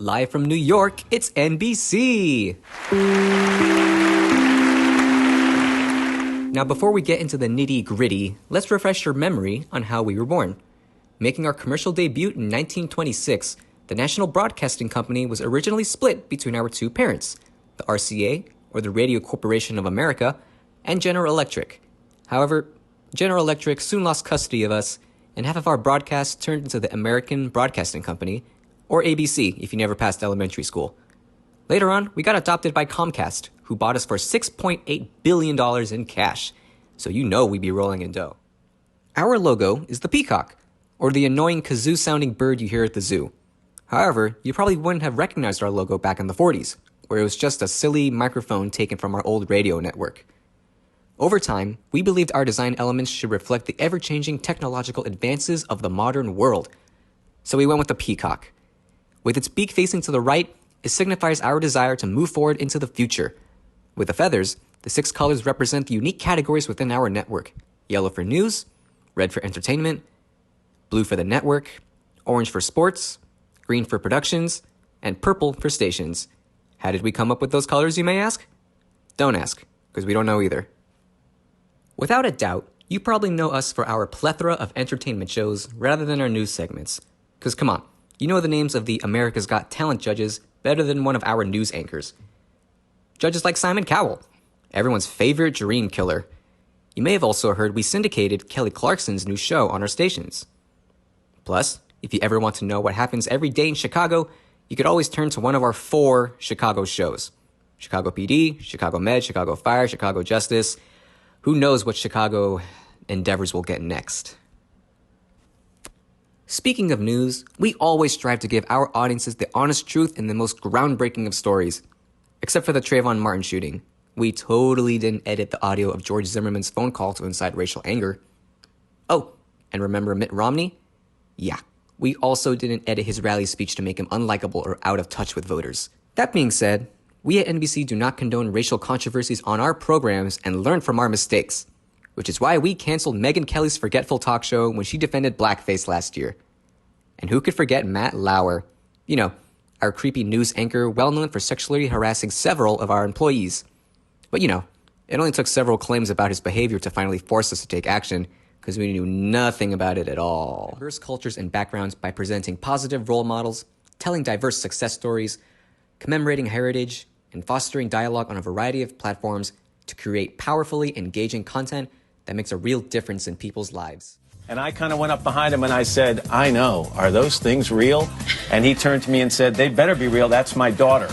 Live from New York, it's NBC! Now before we get into the nitty-gritty, let's refresh your memory on how we were born. Making our commercial debut in 1926, the National Broadcasting Company was originally split between our two parents, the RCA, or the Radio Corporation of America, and General Electric. However, General Electric soon lost custody of us, and half of our broadcasts turned into the American Broadcasting Company, or ABC if you never passed elementary school. Later on, we got adopted by Comcast, who bought us for $6.8 billion in cash, so you know we'd be rolling in dough. Our logo is the peacock, or the annoying kazoo-sounding bird you hear at the zoo. However, you probably wouldn't have recognized our logo back in the 40s, where it was just a silly microphone taken from our old radio network. Over time, we believed our design elements should reflect the ever-changing technological advances of the modern world. So we went with the peacock. With its beak facing to the right, it signifies our desire to move forward into the future. With the feathers, the 6 colors represent the unique categories within our network. Yellow for news, red for entertainment, blue for the network, orange for sports, green for productions, and purple for stations. How did we come up with those colors, you may ask? Don't ask, because we don't know either. Without a doubt, you probably know us for our plethora of entertainment shows rather than our news segments. Because come on, you know the names of the America's Got Talent judges better than one of our news anchors. Judges like Simon Cowell, everyone's favorite dream killer. You may have also heard we syndicated Kelly Clarkson's new show on our stations. Plus, if you ever want to know what happens every day in Chicago, you could always turn to one of our 4 Chicago shows. Chicago PD, Chicago Med, Chicago Fire, Chicago Justice. Who knows what Chicago endeavors will get next. Speaking of news, we always strive to give our audiences the honest truth and the most groundbreaking of stories. Except for the Trayvon Martin shooting. We totally didn't edit the audio of George Zimmerman's phone call to incite racial anger. Oh, and remember Mitt Romney? Yeah, we also didn't edit his rally speech to make him unlikable or out of touch with voters. That being said, we at NBC do not condone racial controversies on our programs and learn from our mistakes. Which is why we canceled Megyn Kelly's forgetful talk show when she defended blackface last year. And who could forget Matt Lauer? You know, our creepy news anchor well known for sexually harassing several of our employees. But you know, it only took several claims about his behavior to finally force us to take action, because we knew nothing about it at all. Diverse cultures and backgrounds by presenting positive role models, telling diverse success stories, commemorating heritage, and fostering dialogue on a variety of platforms to create powerfully engaging content that makes a real difference in people's lives. And I kind of went up behind him and I said, I know, are those things real? And he turned to me and said, they better be real, that's my daughter.